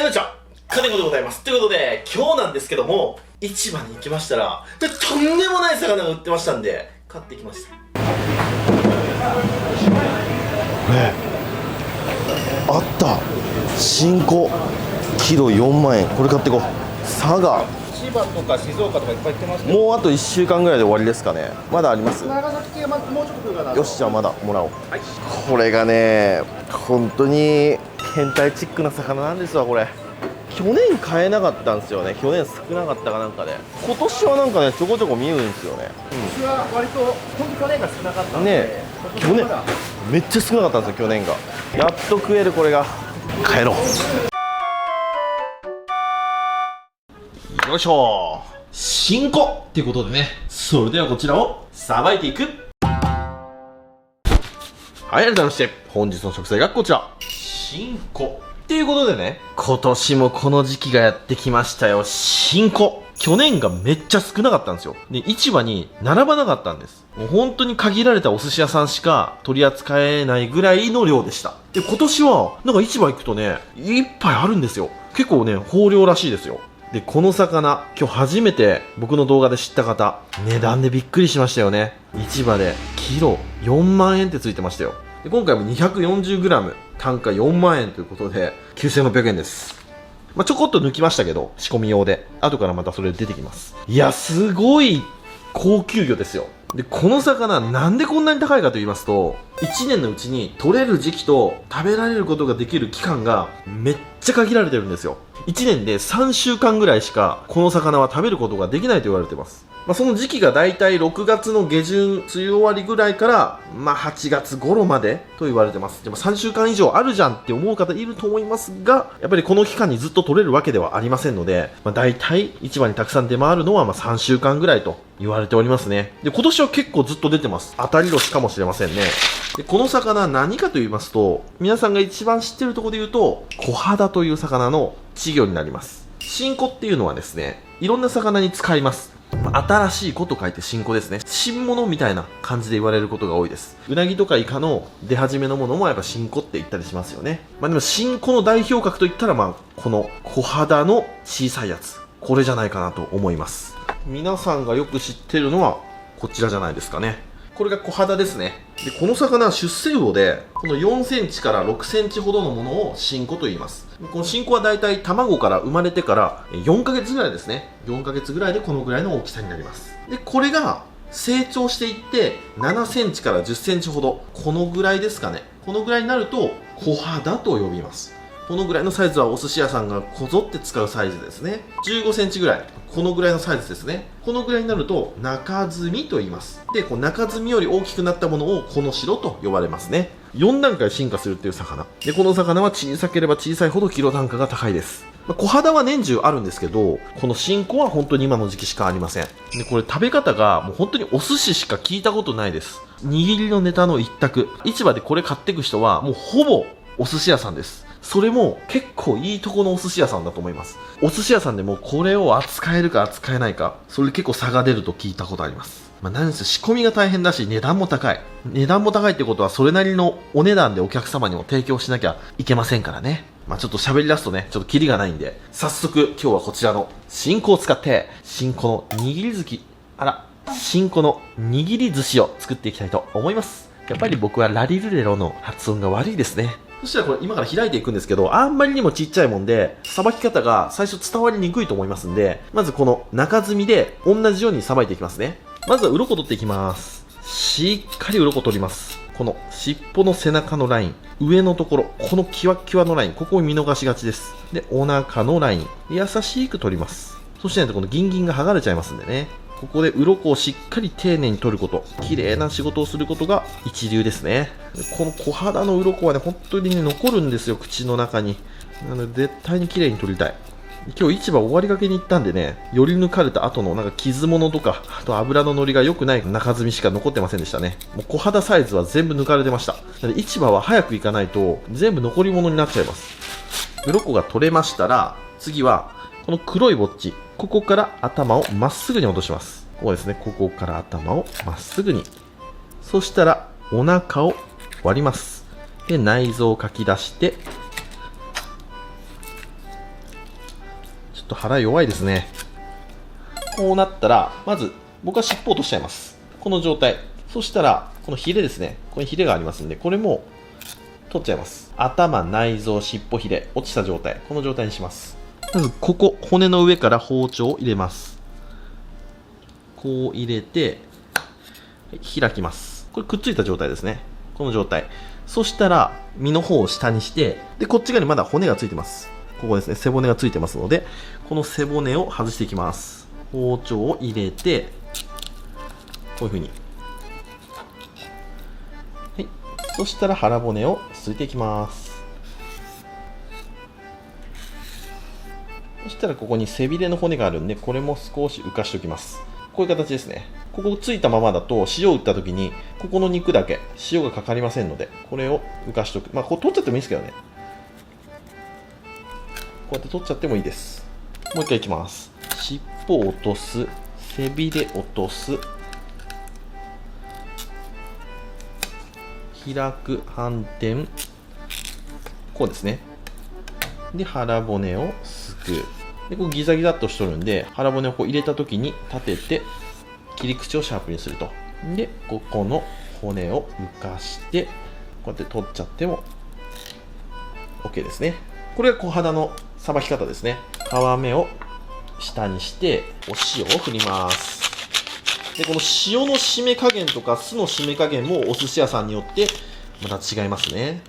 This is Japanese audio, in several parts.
なちゃん、金子でございます。ということで、今日なんですけども、市場に行きましたら、とんでもない魚が売ってましたんで、買ってきました。あった。新子キロ4万円。これ買ってこう。佐賀。千葉とか静岡とかいっぱい行ってますけど、もうあと1週間ぐらいで終わりですかね。まだあります。長崎系はもうちょっと来るかな。よし、じゃあまだもらおう。はい、これがね、本当に変態チックな魚なんですわ。これ去年買えなかったんですよね。去年少なかったかなんかで、今年はなんかねちょこちょこ見るんですよね。今年は割と本当去年が少なかったんで、ね、去年めっちゃ少なかったんですよ、去年が。やっと食える。これが帰ろう。よいしょ。新子っていうことでね、それではこちらをさばいていく。はい、ありがとうございまして、本日の食材がこちら。新子っていうことでね、今年もこの時期がやってきましたよ。新子。去年がめっちゃ少なかったんですよ。で、市場に並ばなかったんです。もう本当に限られたお寿司屋さんしか取り扱えないぐらいの量でした。で、今年はなんか市場行くとね、いっぱいあるんですよ。結構ね、豊漁らしいですよ。で、この魚、今日初めて僕の動画で知った方、値段でびっくりしましたよね。市場でキロ4万円ってついてましたよ。で、今回も 240g、単価4万円ということで、9600円です。まあ、ちょこっと抜きましたけど、仕込み用で。後からまたそれ出てきます。いや、すごい高級魚ですよ。で、この魚、なんでこんなに高いかと言いますと、1年のうちに取れる時期と食べられることができる期間がめっちゃ限られてるんですよ。1年で3週間ぐらいしかこの魚は食べることができないと言われてます。まあ、その時期がだいたい6月の下旬、梅雨終わりぐらいから、まあ、8月頃までと言われてます。でも3週間以上あるじゃんって思う方いると思いますが、やっぱりこの期間にずっと取れるわけではありませんので、まあ、だいたい市場にたくさん出回るのはまあ3週間ぐらいと言われておりますね。で、今年は結構ずっと出てます。当たり年かもしれませんね。で、この魚何かと言いますと、皆さんが一番知ってるところで言うと、小肌という魚の稚魚になります。新子っていうのはですね、いろんな魚に使います。新しい子と書いて新子ですね。新物みたいな感じで言われることが多いです。うなぎとかイカの出始めのものもやっぱ新子って言ったりしますよね。まあでも新子の代表格といったらまあこの小肌の小さいやつ、これじゃないかなと思います。皆さんがよく知ってるのはこちらじゃないですかね。これが小肌ですね。で、この魚は出世魚で、この4センチから6センチほどのものを新子と言います。この新子はだいたい卵から生まれてから4ヶ月ぐらいですね。4ヶ月ぐらいでこのぐらいの大きさになります。で、これが成長していって7センチから10センチほど、このぐらいですかね。このぐらいになると小肌と呼びます。このぐらいのサイズはお寿司屋さんがこぞって使うサイズですね。15センチぐらい。このぐらいのサイズですね。このぐらいになると中摘みと言います。で、こう中摘みより大きくなったものをこの白と呼ばれますね。4段階進化するっていう魚。で、この魚は小さければ小さいほどキロ単価が高いです。小肌は年中あるんですけど、この新子は本当に今の時期しかありません。で、これ食べ方がもう本当にお寿司しか聞いたことないです。握りのネタの一択。市場でこれ買ってく人はもうほぼお寿司屋さんです。それも結構いいとこのお寿司屋さんだと思います。お寿司屋さんでもこれを扱えるか扱えないか、それ結構差が出ると聞いたことあります。まあ何せ仕込みが大変だし値段も高い。値段も高いってことはそれなりのお値段でお客様にも提供しなきゃいけませんからね。まあちょっと喋り出すとね、ちょっとキリがないんで、早速今日はこちらの新子を使って、新子の握り寿司、新子の握り寿司を作っていきたいと思います。やっぱり僕はラリルレロの発音が悪いですね。そしたらこれ今から開いていくんですけど、あんまりにもちっちゃいもんで、さばき方が最初伝わりにくいと思いますんで、まずこの中積みで同じようにさばいていきますね。まずは鱗取っていきます。しっかり鱗取ります。この尻尾の背中のライン、上のところ、このキワキワのライン、ここを見逃しがちです。で、お腹のライン、優しく取ります。そしてね、このギンギンが剥がれちゃいますんでね。ここで鱗をしっかり丁寧に取ること、綺麗な仕事をすることが一流ですね。この小肌の鱗はね、本当にね、残るんですよ、口の中に。なので、絶対に綺麗に取りたい。今日市場終わりがけに行ったんでね、より抜かれた後のなんか傷物とか、あと油の乗りが良くない中積みしか残ってませんでしたね。もう小肌サイズは全部抜かれてました。なので市場は早く行かないと全部残り物になっちゃいます。鱗が取れましたら、次はこの黒いぼっち、ここから頭をまっすぐに落とします。こうですね、ここから頭をまっすぐに。そしたらお腹を割ります。で、内臓をかき出して、っと腹弱いですね。こうなったら、まず僕は尻尾を落としちゃいます。この状態。そしたら、このヒレですね。ここにヒレがありますんで、これも取っちゃいます。頭、内臓、尻尾、ヒレ、落ちた状態。この状態にします。まず、ここ、骨の上から包丁を入れます。こう入れて、開きます。これくっついた状態ですね。この状態。そしたら、身の方を下にして、で、こっち側にまだ骨がついてます。ここですね、背骨がついてますので、この背骨を外していきます。包丁を入れて、こういう風に。はい。そしたら腹骨をすいていきます。そしたらここに背びれの骨があるんで、これも少し浮かしておきます。こういう形ですね。ここついたままだと塩を打った時に、ここの肉だけ塩がかかりませんので、これを浮かしておく。まあ、こう取っちゃってもいいですけどね。こうやって取っちゃってもいいです。もう一回いきます。尻尾を落とす。背びれ落とす。開く、反転。こうですね。で、腹骨をすくう。で、こうギザギザっとしとるんで、腹骨をこう入れた時に立てて、切り口をシャープにすると。で、ここの骨を浮かして、こうやって取っちゃっても OK ですね。これが小肌のさばき方ですね。皮目を下にして、お塩を振ります。で、この塩の締め加減とか酢の締め加減もお寿司屋さんによってまた違いますね。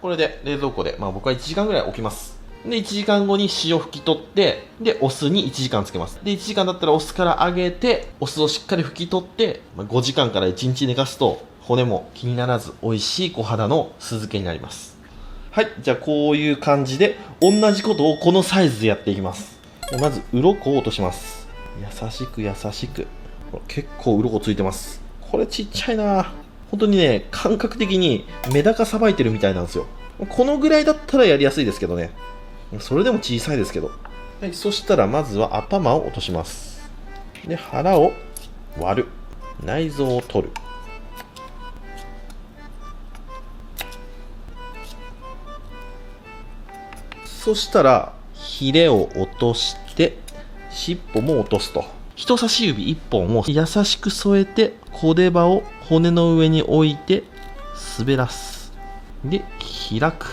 これで冷蔵庫で、まあ僕は1時間ぐらい置きます。で、1時間後に塩拭き取って、で、お酢に1時間つけます。で、1時間だったらお酢から上げて、お酢をしっかり拭き取って、5時間から1日寝かすと、骨も気にならず美味しい小肌の酢漬けになります。はい。じゃあこういう感じで、同じことをこのサイズでやっていきます。まず、鱗を落とします。優しく優しく。結構鱗ついてます。これちっちゃいな。本当にね、感覚的にメダカさばいてるみたいなんですよ。このぐらいだったらやりやすいですけどね。それでも小さいですけど。はい、そしたらまずは頭を落とします。で、腹を割る。内臓を取る。そしたら、ヒレを落として、尻尾も落とすと。人差し指1本を優しく添えて、小出刃を骨の上に置いて、滑らす。で、開く。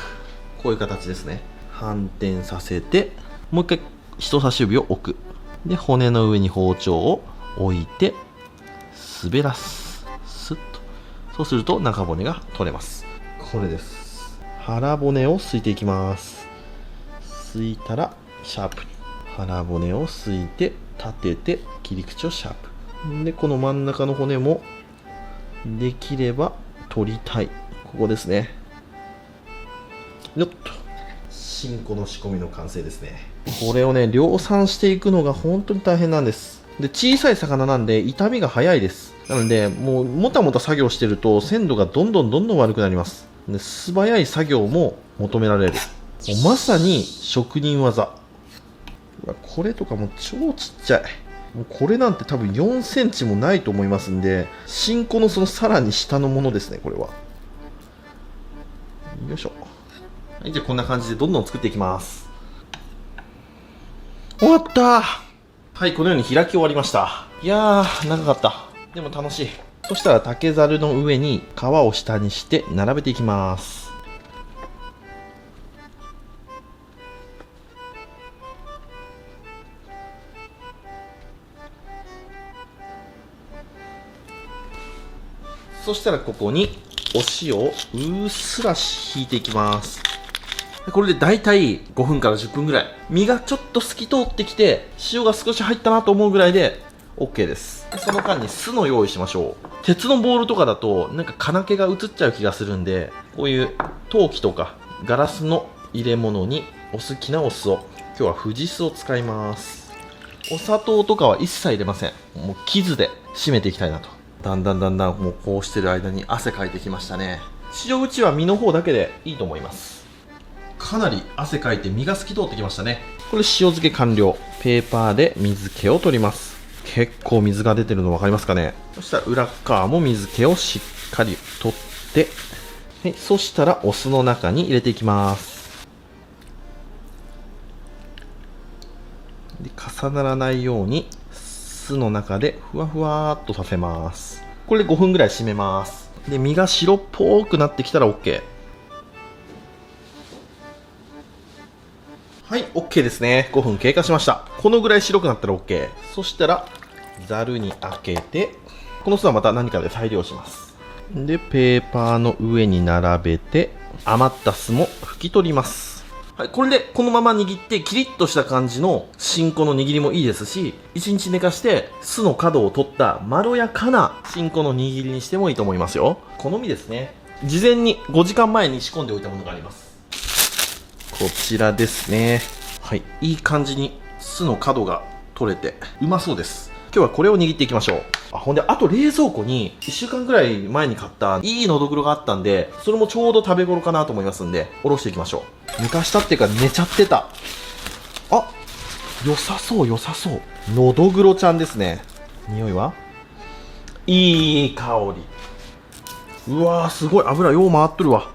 こういう形ですね。反転させて、もう一回人差し指を置く。で、骨の上に包丁を置いて、滑らす。スッと。そうすると中骨が取れます。これです。腹骨をすいていきます。すいたら、シャープに。腹骨をすいて、立てて、切り口をシャープ。で、この真ん中の骨も、できれば取りたい。ここですね。よっと。新子の仕込みの完成ですね。これをね、量産していくのが本当に大変なんです。で、小さい魚なんで、傷みが早いです。なので、もう、もたもた作業してると、鮮度がどんどん悪くなります。で、素早い作業も求められる。もうまさに職人技。これとかも超ちっちゃい。もうこれなんて多分4センチもないと思いますんで、新子のそのさらに下のものですね、これは。よいしょ。はい、じゃあこんな感じでどんどん作っていきます。終わった。はい、このように開き終わりました。いやー、長かった。でも楽しい。そしたら竹ざるの上に皮を下にして並べていきます。そしたらここにお塩をうっすら引いていきます。これで大体5分から10分ぐらい。身がちょっと透き通ってきて、塩が少し入ったなと思うぐらいで OK です。その間に酢の用意しましょう。鉄のボウルとかだとなんか金気が移っちゃう気がするんで、こういう陶器とかガラスの入れ物にお好きなお酢を、今日は富士酢を使います。お砂糖とかは一切入れません。もう傷で締めていきたいなと。だんだんもうこうしてる間に汗かいてきましたね。塩打ちは身の方だけでいいと思います。かなり汗かいて身が透き通ってきましたね。これ塩漬け完了。ペーパーで水気を取ります。結構水が出てるの分かりますかね。そしたら裏側も水気をしっかり取って、はい、そしたらお酢の中に入れていきます。で重ならないように酢の中でふわふわっとさせます。これで5分ぐらい締めます。で身が白っぽくなってきたら OK。 はい、 OK ですね。5分経過しました。このぐらい白くなったら OK。 そしたらざるにあけて、この酢はまた何かで再利用します。でペーパーの上に並べて余った酢も拭き取ります。はい、これでこのまま握ってキリッとした感じの新子の握りもいいですし、1日寝かして酢の角を取ったまろやかな新子の握りにしてもいいと思いますよ。好みですね。事前に5時間前に仕込んでおいたものがあります。こちらですね。はい、いい感じに酢の角が取れてうまそうです。今日はこれを握っていきましょう。ほんであと冷蔵庫に1週間くらい前に買ったいいのどぐろがあったんで、それもちょうど食べ頃かなと思いますんでおろしていきましょう。寝かしたっていうか寝ちゃってた。あ、良さそう良さそう。のどぐろちゃんですね。匂いはいい香り。うわー、すごい油よう回っとるわ。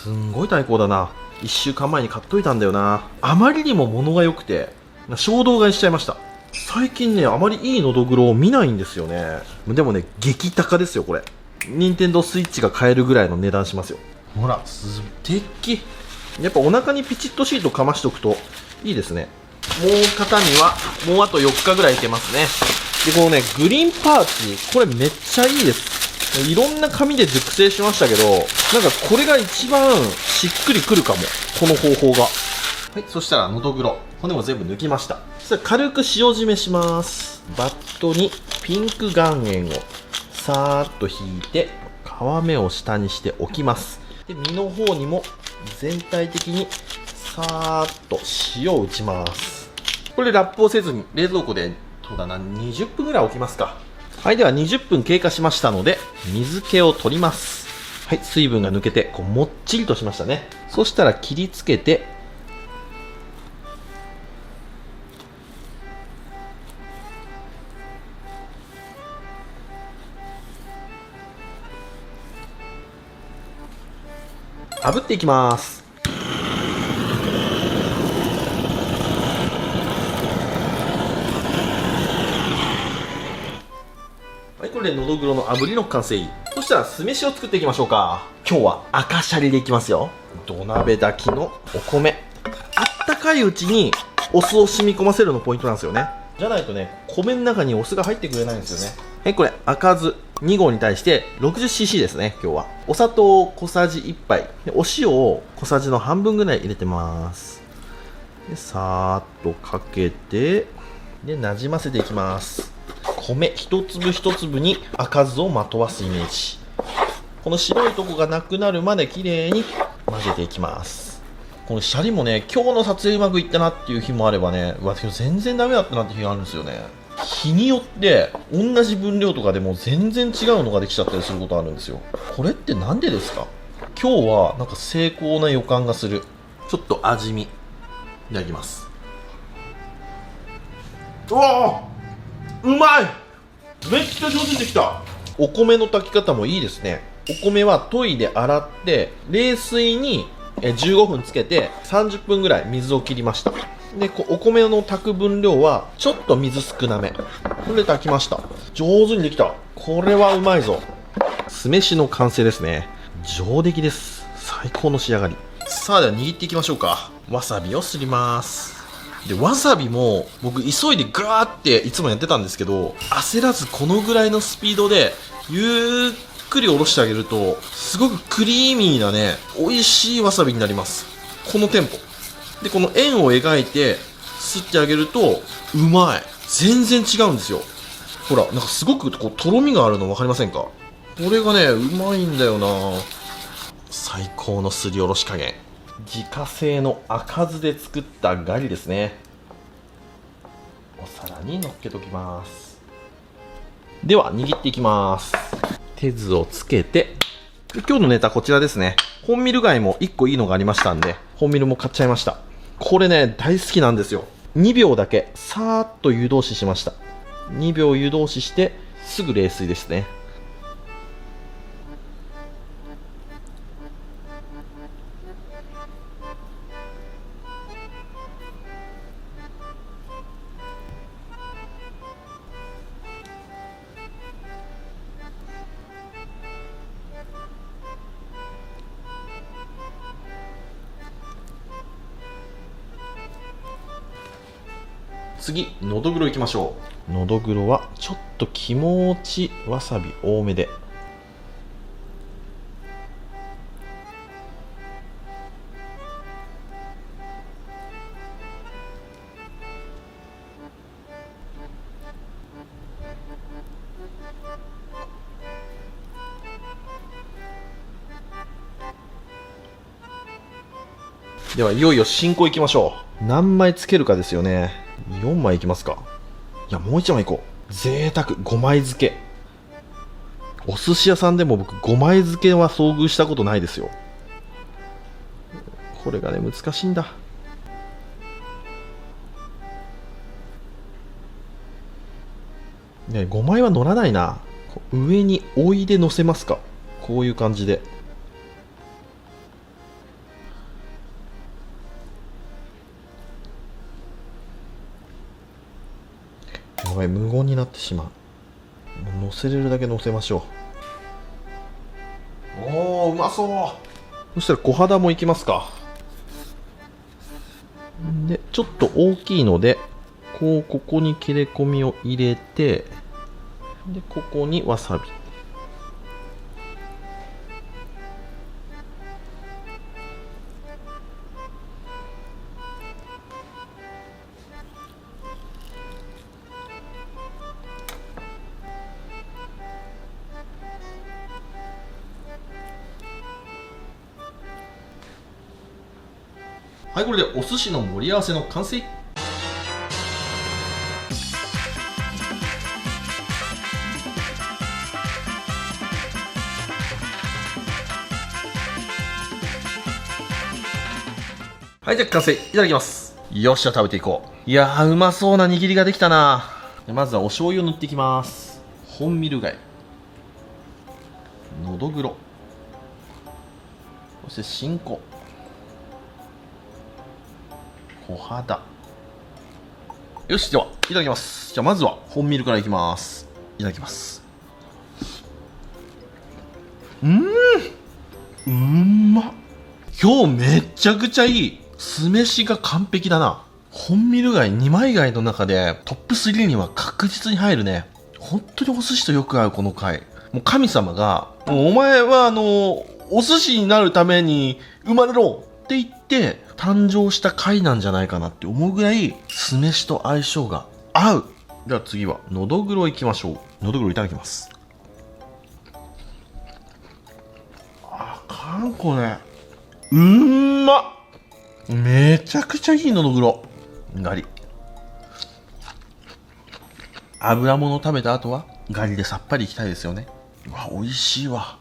すんごい対抗だな。1週間前に買っといたんだよな。あまりにも物が良くて衝動買いしちゃいました。最近ねあまりいいのどぐろを見ないんですよね。でもね激高ですよこれ。任天堂スイッチが買えるぐらいの値段しますよ。ほら素敵。やっぱお腹にピチッとシートかましておくといいですね。もう片にはもうあと4日ぐらいいけますね。でこのねグリーンパーチこれめっちゃいいです。いろんな紙で熟成しましたけど、なんかこれが一番しっくりくるかも、この方法が。はい、そしたらのどぐろ骨も全部抜きました。そしたら軽く塩締めします。バットにピンク岩塩をさーっと引いて皮目を下にしておきます。で身の方にも全体的にさーっと塩を打ちます。これでラップをせずに冷蔵庫でそうだな20分ぐらい置きますか。はい、では20分経過しましたので水気を取ります。はい、水分が抜けてこうもっちりとしましたね。そしたら切りつけて炙っていきます。はい、これでのどぐろの炙りの完成。そしたら酢飯を作っていきましょうか。今日は赤シャリでいきますよ。土鍋炊きのお米、あったかいうちにお酢を染み込ませるのポイントなんですよね。じゃないとね米の中にお酢が入ってくれないんですよね。はい、これ赤酢2合に対して 60cc ですね。今日はお砂糖小さじ1杯でお塩を小さじの半分ぐらい入れてます。でさーっとかけてでなじませていきます。米一粒一粒に赤酢をまとわすイメージ。この白いとこがなくなるまできれいに混ぜていきます。このシャリもね今日の撮影うまくいったなっていう日もあればね、うわ今日全然ダメだったなって日があるんですよね。日によって同じ分量とかでも全然違うのができちゃったりすることあるんですよ。これってなんでですか？今日はなんか成功な予感がする。ちょっと味見いただきます。うわーうまい。めっちゃ上手にできた。お米の炊き方もいいですね。お米は研いで洗って冷水に15分つけて30分ぐらい水を切りました。でお米の炊く分量はちょっと水少なめ。これで炊きました。上手にできた。これはうまいぞ。酢飯の完成ですね。上出来です。最高の仕上がり。さあでは握っていきましょうか。わさびをすります。でわさびも僕急いでガーっていつもやってたんですけど、焦らずこのぐらいのスピードでゆっくりおろしてあげるとすごくクリーミーなね美味しいわさびになります。このテンポでこの円を描いてすってあげるとうまい。全然違うんですよ。ほらなんかすごくこうとろみがあるの分かりませんか？これがねうまいんだよな。最高のすりおろし加減。自家製の赤酢で作ったガリですね。お皿にのっけときます。では握っていきます。手酢をつけて、今日のネタこちらですね。本ミル貝も1個いいのがありましたんで本ミルも買っちゃいました。これね大好きなんですよ。2秒だけさーっと湯通ししました。2秒湯通ししてすぐ冷水ですね。次のどぐろいきましょう。のどぐろはちょっと気持ちわさび多めで。ではいよいよ進行いきましょう。何枚つけるかですよね。4枚いきますか。いや、もう1枚いこう。贅沢5枚漬け。お寿司屋さんでも僕5枚漬けは遭遇したことないですよ。これがね、難しいんだ。ね、5枚は乗らないな。上においで乗せますか。こういう感じで。やばい、無言になってしまう。もう乗せれるだけ乗せましょう。おー、うまそう。そしたら小肌もいきますか。でちょっと大きいのでここに切れ込みを入れて、でここにわさび。はい、これでお寿司の盛り合わせの完成。はい、じゃあ完成。いただきます。よっしゃ、食べていこう。いやー、うまそうな握りができたな。まずはお醤油を塗っていきます。本ミル貝、のどぐろ、そして新子、小肌。よし、ではいただきます。じゃあまずは本ミルからいきます。いただきます。うまっ。今日めちゃくちゃいい。酢飯が完璧だな。本ミル貝2枚貝の中でトップ3には確実に入るね。本当にお寿司とよく合うこの貝。もう神様が、お前はお寿司になるために生まれろって言って誕生した貝なんじゃないかなって思うぐらい酢飯と相性が合う。では次はのどぐろいきましょう。のどぐろいただきます。あかんこね。うんまっ。めちゃくちゃいいのどぐろ。ガリ。油物食べた後はガリでさっぱりいきたいですよね。うわ、美味しいわ。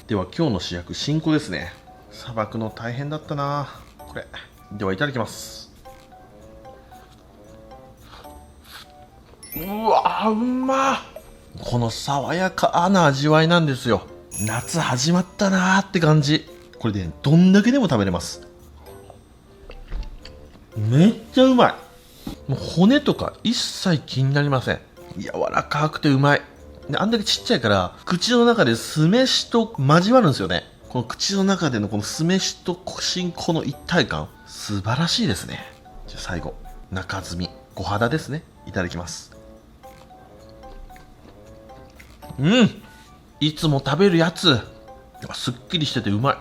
では今日の主役、新子ですね。さばくの大変だったなこれ。ではいただきます。うわうまっ。この爽やかな味わいなんですよ。夏始まったなーって感じ。これで、ね、どんだけでも食べれます。めっちゃうまい。もう骨とか一切気になりません。柔らかくてうまい。であんだけちっちゃいから口の中で酢飯と交わるんですよね。この口の中でのこの酢飯と新子の一体感、素晴らしいですね。じゃあ最後、中積み小肌ですね。いただきます。いつも食べるやつ。すっきりしててうまい。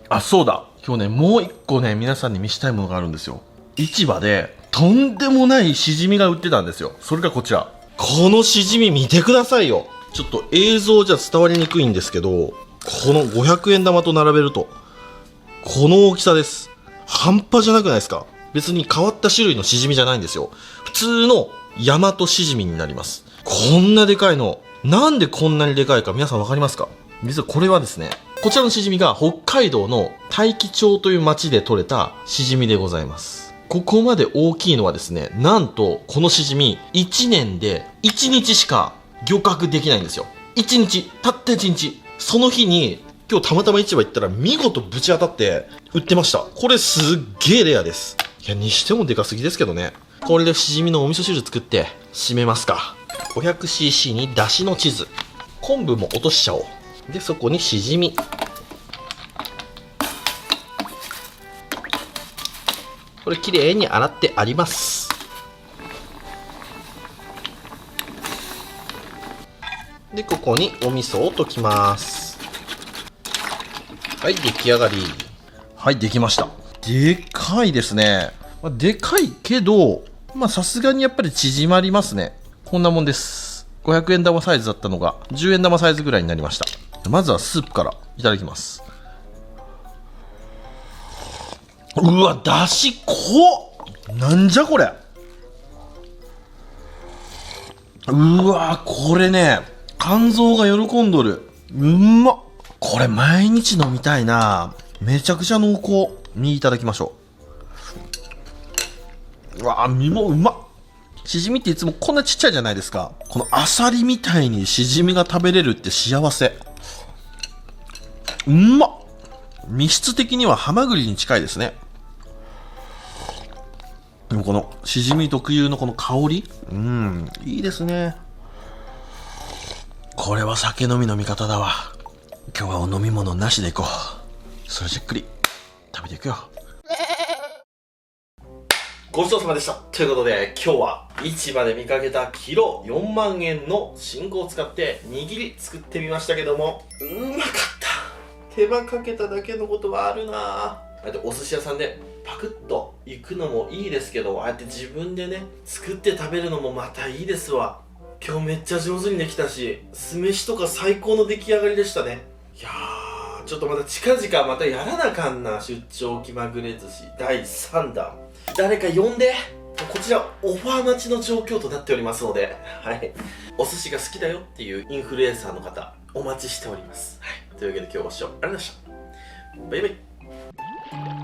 あ、そうだ。今日ね、もう一個ね、皆さんに見したいものがあるんですよ。市場で、とんでもないしじみが売ってたんですよ。それがこちら。このしじみ見てくださいよ。ちょっと映像じゃ伝わりにくいんですけど、この500円玉と並べると、この大きさです。半端じゃなくないですか。別に変わった種類のしじみじゃないんですよ。普通の大和しじみになります。こんなでかいの。なんでこんなにでかいか皆さんわかりますか？実はこれはですね、こちらのしじみが北海道の大樹町という町で採れたしじみでございます。ここまで大きいのはですね、なんとこのしじみ1年で1日しか漁獲できないんですよ。1日、たった1日。その日に今日たまたま市場行ったら見事ぶち当たって売ってました。これすっげーレアです。いや、にしてもでかすぎですけどね。これでしじみのお味噌汁作って締めますか。500cc にだしの地図、昆布も落としちゃおう。でそこにしじみ、これきれいに洗ってあります。でここにお味噌を溶きます。はい、出来上がり。はい、できました。でかいですね。でかいけどさすがにやっぱり縮まりますね。こんなもんです。500円玉サイズだったのが10円玉サイズぐらいになりました。まずはスープからいただきます。うわ、だし濃っ。なんじゃこれ。うわ、これね、肝臓が喜んどる。うんまっ。これ毎日飲みたいな。めちゃくちゃ濃厚。身いただきましょう。うわ、身もうまっ。しじみっていつもこんなちっちゃいじゃないですか。このアサリみたいにしじみが食べれるって幸せ。うんまっ。身質的にはハマグリに近いですね。でもこのしじみ特有のこの香り、いいですね。これは酒飲みの味方だわ。今日はお飲み物なしでいこう。それじっくり食べていくよ。ごちそうさまでした。ということで今日は市場で見かけたキロ4万円の新子を使って握り作ってみましたけども、うまかった。手間かけただけのことはあるな。ああやってお寿司屋さんでパクッと行くのもいいですけど、ああやって自分でね作って食べるのもまたいいですわ。今日めっちゃ上手にできたし、酢飯とか最高の出来上がりでしたね。いやー、ちょっとまた近々またやらなあかんな。出張気まぐれ寿司第3弾。誰か呼んで。こちらオファー待ちの状況となっておりますので、はい、お寿司が好きだよっていうインフルエンサーの方お待ちしております。はい、というわけで今日はご視聴ありがとうございました。バイバイ。